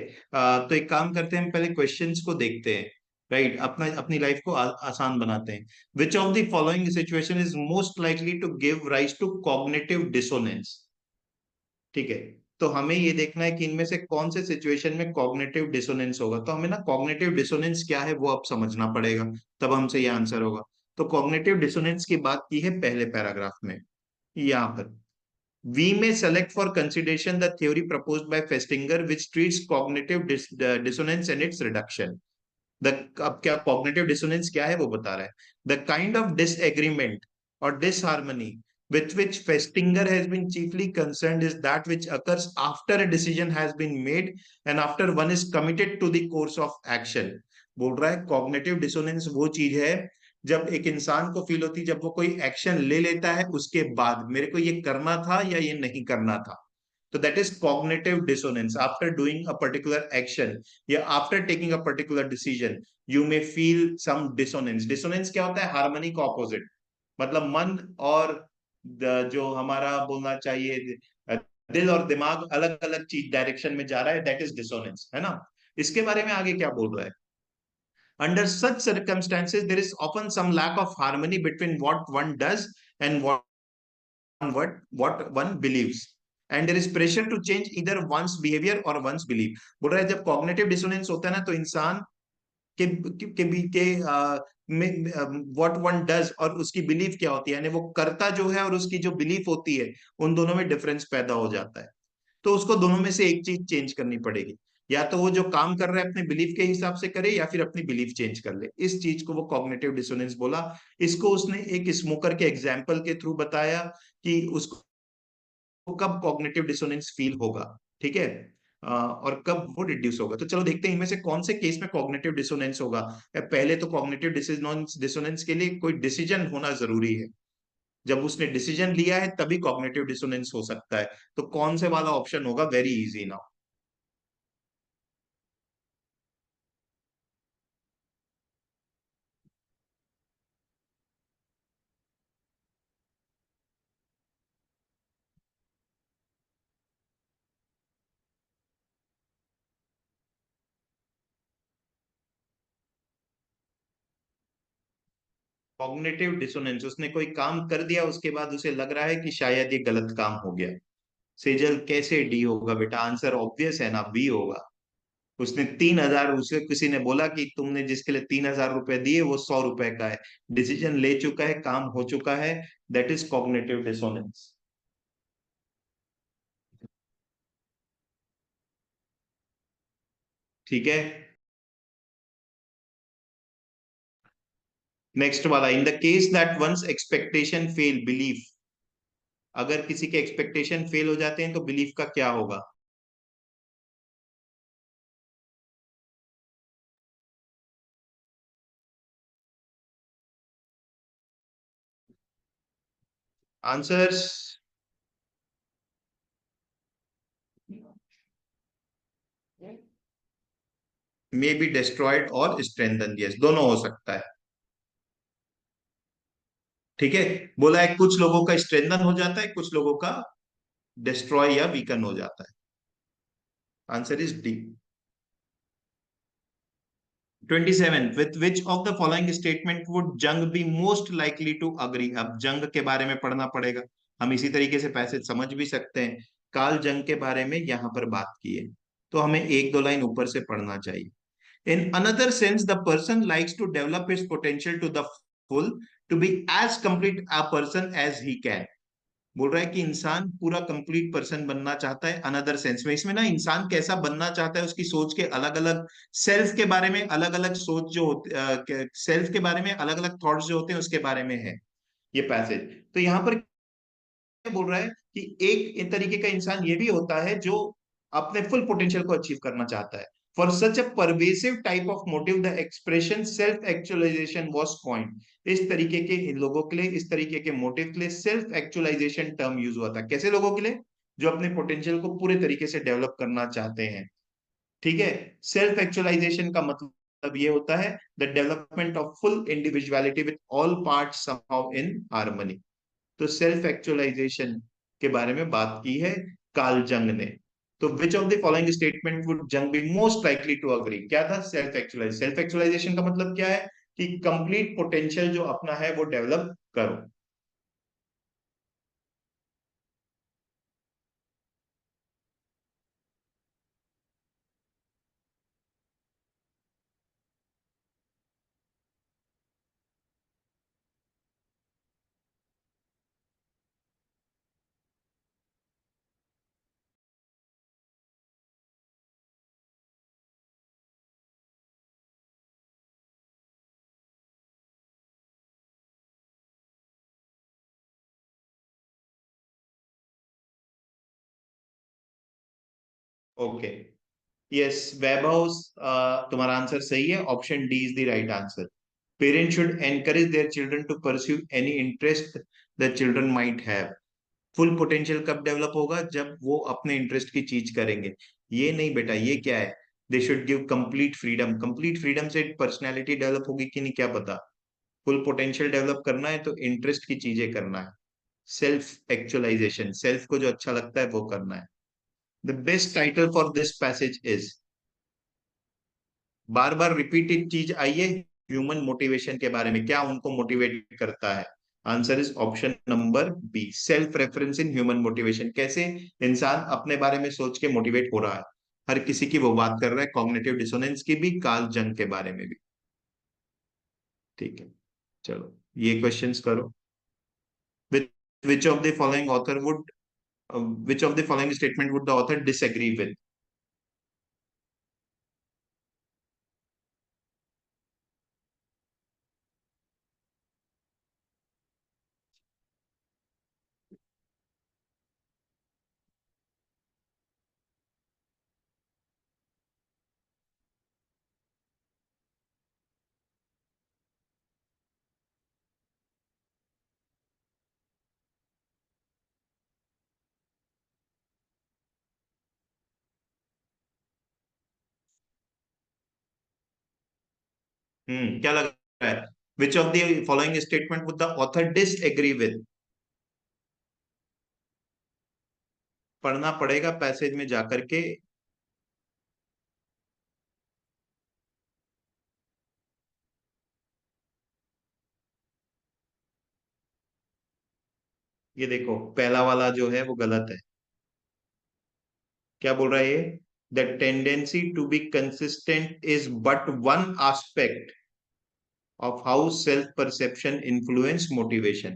तो एक काम करते हैं, हम पहले क्वेश्चंस को देखते हैं, राइट। अपना अपनी लाइफ को आसान बनाते हैं। Which of the following situation is most likely to give rise to cognitive dissonance, ठीक है। तो हमें ये देखना है कि इनमें से कौन से सिचुएशन में कॉग्निटिव डिसोनेंस होगा। तो हमें ना कॉग्निटिव डिसोनेंस क्या है वो अब समझना पड़ेगा, तब हमसे ये आंसर होगा। तो कॉग्निटिव डिसोनेंस की बात की है पहले पैराग्राफ में, यहाँ पर we may select for consideration the theory proposed by Festinger which treats cognitive dissonance and its reduction. The अब क्या cognitive dissonance क्या है वो बता रहा है। The kind of disagreement or disharmony with which Festinger has been chiefly concerned is that which occurs after a decision has been made and after one is committed to the course of action. बोल रहा है cognitive dissonance वो चीज है जब एक इंसान को फील होती है, जब वो कोई एक्शन ले लेता है उसके बाद मेरे को ये करना था या ये नहीं करना था। तो that is cognitive dissonance. After doing a particular action या after taking a particular decision you may feel some dissonance. Dissonance क्या होता है? हार्मनी का ऑपोजिट, मतलब मन और जो हमारा बोलना चाहिए दिल और दिमाग अलग अलग चीज डायरेक्शन में जा रहा है, दैट इज डिसोनेंस, है ना। इसके बारे में आगे क्या बोल रहा है? Under such circumstances, there is often some lack of harmony between what one does and what one believes. And there is pressure to change either one's behavior or one's belief. बोल रहा है जब cognitive dissonance होता है ना, तो इंसान व्हाट वन डज और उसकी बिलीफ क्या होती है, यानी वो करता जो है और उसकी जो बिलीफ होती है, उन दोनों में डिफरेंस पैदा हो जाता है। तो उसको दोनों में से एक चीज चेंज करनी पड़ेगी, या तो वो जो काम कर रहा है अपने बिलीफ के हिसाब से करे या फिर अपनी बिलीफ चेंज कर ले। इस चीज को वो कॉग्निटिव डिसोनेंस बोला। इसको उसने एक स्मोकर के एग्जाम्पल के थ्रू बताया कि उसको कब कॉग्निटिव डिसोनेंस फील होगा, ठीक है, और कब वो रिड्यूस होगा। तो चलो देखते हैं इनमें से कौन से केस में कॉग्निटिव डिसोनेंस होगा। पहले तो कॉग्निटिव डिसोनेंस के लिए कोई डिसीजन होना जरूरी है। जब उसने डिसीजन लिया है तभी कॉग्निटिव डिसोनेंस हो सकता है। तो कौन से वाला ऑप्शन होगा? Very easy now. Cognitive dissonance, उसने कोई काम कर दिया उसके बाद उसे लग रहा है कि शायद ये गलत काम हो गया। सेजल कैसे डी होगा बेटा? आंसर ऑब्वियस है ना, बी होगा। उसने 3,000, उसे किसी ने बोला कि तुमने जिसके लिए 3,000 रुपए दिए वो 100 रुपए का है, डिसीजन ले चुका है, काम हो चुका है, दैट इज कॉग्निटिव डिसोनेंस, ठीक है। नेक्स्ट वाला, in the case that one's expectation fail belief, अगर किसी के एक्सपेक्टेशन फेल हो जाते हैं तो बिलीफ का क्या होगा? आंसर्स मे बी डिस्ट्रॉयड और स्ट्रेंथन, यस, दोनों हो सकता है, ठीक है। बोला है कुछ लोगों का स्ट्रेंथन हो जाता है, कुछ लोगों का डिस्ट्रॉय या वीकन हो जाता है। Answer is D. 27, with which of the following statement would जंग be most likely to agree? अब जंग के बारे में पढ़ना पड़ेगा। हम इसी तरीके से पैसे समझ भी सकते हैं। कार्ल जंग के बारे में यहां पर बात की है, तो हमें एक दो लाइन ऊपर से पढ़ना चाहिए। In another sense, the person likes to develop his potential to the full, to be as complete a person as he can. बोल रहा है कि इंसान पूरा कंप्लीट पर्सन बनना चाहता है। अनदर सेंस में, इसमें ना इंसान कैसा बनना चाहता है उसकी सोच के अलग अलग, सेल्फ के बारे में अलग अलग सोच जो होती, सेल्फ के बारे में अलग अलग थॉट्स जो होते हैं उसके बारे में है ये पैसेज। तो यहाँ पर बोल रहा है कि एक तरीके का इंसान ये भी होता है जो अपने फुल पोटेंशियल को अचीव करना चाहता है। For such a pervasive type of motive the expression self actualisation was coined. इस तरीके के इन लोगों के लिए, इस तरीके के मोटिव के लिए सेल्फ एक्चुअलाइजेशन टर्म यूज हुआ था। कैसे लोगों के लिए? जो अपने पोटेंशियल को पूरे तरीके से डेवलप करना चाहते हैं। ठीक है। सेल्फ एक्चुअलाइजेशन का मतलब ये होता है the development of full individuality with all parts somehow in harmony. तो सेल्फ एक्चुअलाइजेशन के बारे में बात की है कार्ल जंग ने। तो which of the following statement would Jung be most likely to agree? क्या था? सेल्फ एक्चुअलाइजेशन का मतलब क्या है कि कंप्लीट पोटेंशियल जो अपना है वो डेवलप करो। ओके, यस वैभव, तुम्हारा आंसर सही है। Option D is the right answer. Parents should encourage their children to pursue any interest the children might have. Full potential कब डेवलप होगा? जब वो अपने इंटरेस्ट की चीज करेंगे। ये नहीं बेटा, ये क्या है? They should give complete freedom. Complete freedom से पर्सनैलिटी डेवलप होगी कि नहीं क्या पता। फुल पोटेंशियल डेवलप करना है तो इंटरेस्ट की चीजें करना है। सेल्फ एक्चुअलाइजेशन, सेल्फ को जो अच्छा लगता है वो करना है। The best title for this passage is, bar bar repeated चीज आई है ह्यूमन मोटिवेशन के बारे में। क्या उनको मोटिवेट करता है? Answer is option number B, self reference in human motivation. कैसे इंसान अपने बारे में सोच के मोटिवेट हो रहा है, हर किसी की वो बात कर रहा है। कॉग्निटिव डिसोनेंस की भी, कार्ल जंग के बारे में भी। ठीक है, चलो ये क्वेश्चंस करो। विच of the following author would which of the following statement would the author disagree with? क्या लग रहा है? विच of the following statement would the author disagree with? पढ़ना पड़ेगा पैसेज में जाकर के। ये देखो पहला वाला जो है वो गलत है। क्या बोल रहा है ये? The tendency to be consistent is but one aspect of how self-perception influence motivation.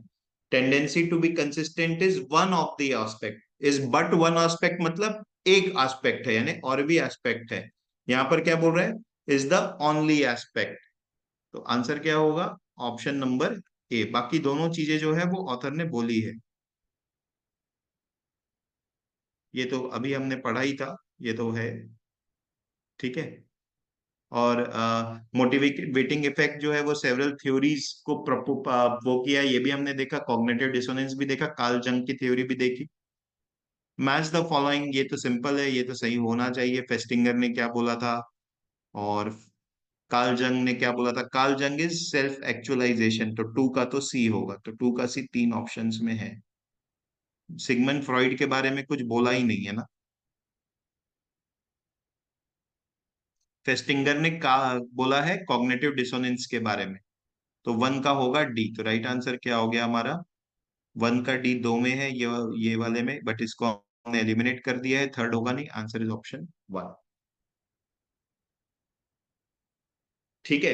Tendency to be consistent is one of the aspect. Is but one aspect मतलब एक aspect है, यानी और भी aspect है। यहाँ पर क्या बोल रहा है? Is the only aspect। तो आंसर क्या होगा? Option number A. बाकी दोनों चीजें जो है वो ऑथर ने बोली है। ये तो अभी हमने पढ़ा ही था, ये तो है। ठीक है। और मोटिवेटिंग इफेक्ट जो है वो सेवरल थ्योरीज को वो किया, ये भी हमने देखा। कॉग्निटिव डिसोनेंस भी देखा, कार्ल जंग की थ्योरी भी देखी। मैच द फॉलोइंग, ये तो सिंपल है, ये तो सही होना चाहिए। फेस्टिंगर ने क्या बोला था और कार्ल जंग ने क्या बोला था? Carl Jung is self actualisation, तो टू का तो सी होगा। तो टू का सी तीन ऑप्शंस में है। सिगमंड फ्रॉइड के बारे में कुछ बोला ही नहीं है ना। फेस्टिंगर ने का बोला है कॉग्निटिव डिसोनेंस के बारे में। तो वन का होगा डी। तो राइट आंसर क्या हो गया हमारा? वन का डी दो में है, ये वाले में, बट इसको हमने एलिमिनेट कर दिया है। थर्ड होगा नहीं। Answer is option one. ठीक है।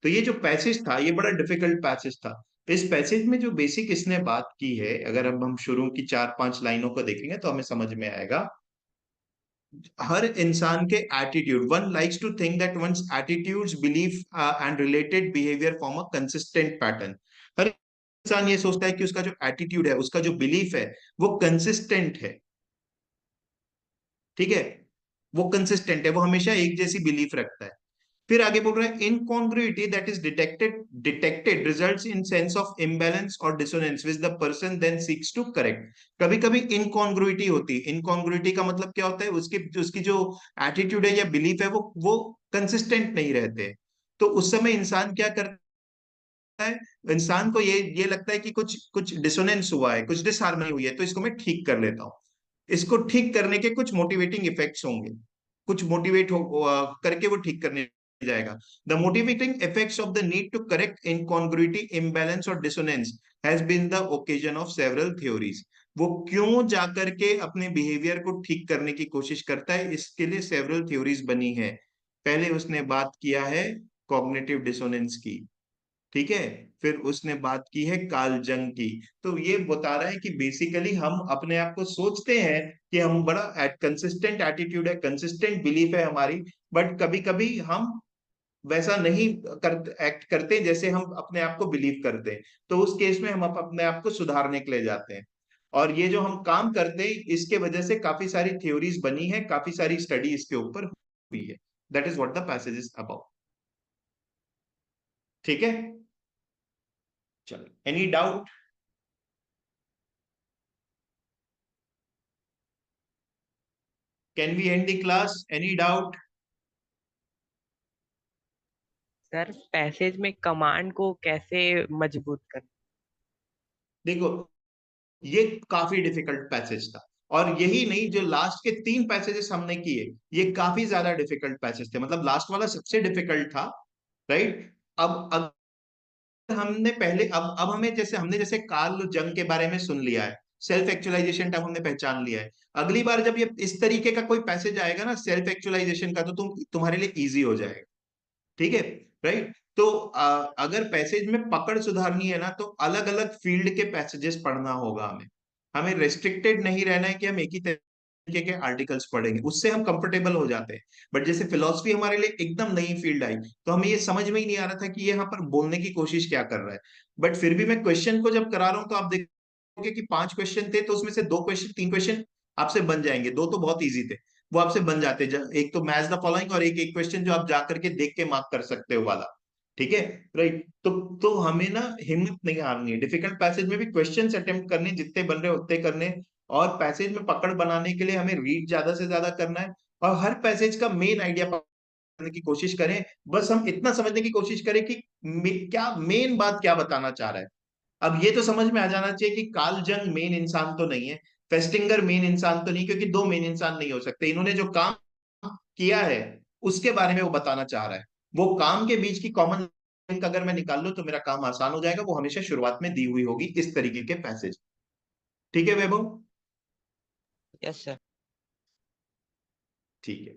तो ये जो पैसेज था ये बड़ा डिफिकल्ट पैसेज था। इस पैसेज में जो बेसिक इसने बात की है, अगर अब हम शुरू की 4-5 लाइनों को देखेंगे तो हमें समझ में आएगा। हर इंसान के attitude, one likes to think that one's attitudes belief and related behaviour form a consistent pattern. हर इंसान ये सोचता है कि उसका जो एटीट्यूड है, उसका जो बिलीफ है वो कंसिस्टेंट है। ठीक है, वो कंसिस्टेंट है, वो हमेशा एक जैसी बिलीफ रखता है। फिर आगे बोल रहा है incongruity that is detected results in sense of imbalance और dissonance which the person then seeks to correct. कभी कभी इनकॉन्ग्रुइटी होती है। इनकॉन्ग्रुइटी का मतलब क्या होता है, उसकी जो एटीट्यूड है या बिलीफ है वो कंसिस्टेंट नहीं रहते। तो उस समय इंसान क्या करता है, इंसान को ये लगता है कि कुछ कुछ डिसोनेंस हुआ है, कुछ डिसहार्मनी हुई है, तो इसको मैं ठीक कर लेता हूँ। इसको ठीक करने के कुछ मोटिवेटिंग इफेक्ट्स होंगे, कुछ मोटिवेट करके वो ठीक करने जाएगा। The motivating effects of the need to correct incongruity, imbalance और dissonance has been the occasion of several theories. वो क्यों जाकर के अपने बिहेवियर को ठीक करने की कोशिश करता है, इसके लिए सेवरल थ्योरीज बनी है। पहले उसने बात किया है कॉग्निटिव डिसोनेंस की, ठीक है, फिर उसने बात की है कार्ल जंग की। तो ये बता रहा है कि बेसिकली हम अपने आप को सोचते हैं कि हम बड़ा कंसिस्टेंट एटीट्यूड है, कंसिस्टेंट बिलीफ है हमारी, बट कभी कभी हम वैसा नहीं एक्ट करते जैसे हम अपने आप को बिलीव करते हैं। तो उस केस में हम अपने आप को सुधारने के लिए जाते हैं। और ये जो हम काम करते हैं इसके वजह से काफी सारी थ्योरीज बनी है, काफी सारी स्टडी इसके ऊपर हुई है। That is what the passage is about. ठीक है, चलो, any doubt? Can we end the class? Any doubt? Sir passage में कमांड को कैसे मजबूत कर? देखो, ये काफी डिफिकल्ट पैसेज था, और यही नहीं, जो लास्ट के 3 पैसेजेस हमने किए ये काफी ज्यादा डिफिकल्ट पैसेज थे, मतलब लास्ट वाला सबसे डिफिकल्ट था, राइट? अब हमने पहले अब हमें जैसे कार्ल जंग के बारे में सुन लिया है, सेल्फ एक्चुअलाइजेशन टर्म हमने पहचान लिया है। अगली बार जब ये इस तरीके का कोई पैसेज आएगा ना सेल्फ एक्चुअलाइजेशन का, तो तुम्हारे लिए इजी हो जाएगा, ठीक है, राइट? तो अगर पैसेज में पकड़ सुधारनी है ना, तो अलग अलग फील्ड के पैसेजेस पढ़ना होगा हमें। हमें रेस्ट्रिक्टेड नहीं रहना है कि हम एक ही तरीके के आर्टिकल्स पढ़ेंगे, उससे हम कंफर्टेबल हो जाते हैं। बट जैसे फिलोसफी हमारे लिए एकदम नई फील्ड आई, तो हमें ये समझ में ही नहीं आ रहा था कि ये यहाँ पर बोलने की कोशिश क्या कर रहा है। बट फिर भी मैं क्वेश्चन को जब करा रहा हूँ तो आप देखोगे कि 5 क्वेश्चन थे, तो उसमें से 2 क्वेश्चन 3 क्वेश्चन आपसे बन जाएंगे, 2 तो बहुत ईजी थे, वो आपसे बन जाते। एक तो मैच द फॉलोइंग, और एक क्वेश्चन जो आप जाकर के देख के मार्क कर सकते हो वाला, ठीक है, राइट? तो हमें ना हिम्मत नहीं हारनी है, डिफिकल्ट पैसेज में भी क्वेश्चंस अटेम्प्ट करने, जितने बन रहे उतने करने, और पैसेज में पकड़ बनाने के लिए हमें रीड ज्यादा से ज्यादा करना है, और हर पैसेज का मेन आइडिया पकड़ने की कोशिश करें। बस हम इतना समझने की कोशिश करें कि क्या मेन बात क्या बताना चाह रहा है। अब ये तो समझ में आ जाना चाहिए कि कार्ल जंग मेन इंसान तो नहीं है, फेस्टिंगर मेन इंसान तो नहीं, क्योंकि 2 मेन इंसान नहीं हो सकते। इन्होंने जो काम किया है उसके बारे में वो बताना चाह रहा है। वो काम के बीच की कॉमन लिंक अगर मैं निकाल लूं तो मेरा काम आसान हो जाएगा। वो हमेशा शुरुआत में दी हुई होगी इस तरीके के पैसेज। ठीक है वैभव? Yes sir. ठीक है,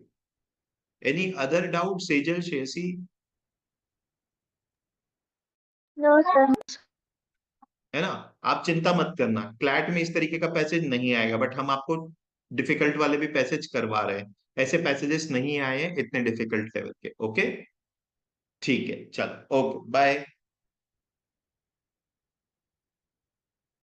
एनी अदर डाउट सेजल, शेसी? No sir. है ना? आप चिंता मत करना, क्लैट में इस तरीके का पैसेज नहीं आएगा, बट हम आपको डिफिकल्ट वाले भी पैसेज करवा रहे हैं। ऐसे पैसेजेस नहीं आए हैं इतने डिफिकल्ट लेवल के। ओके, ठीक है, चलो, ओके, बाय।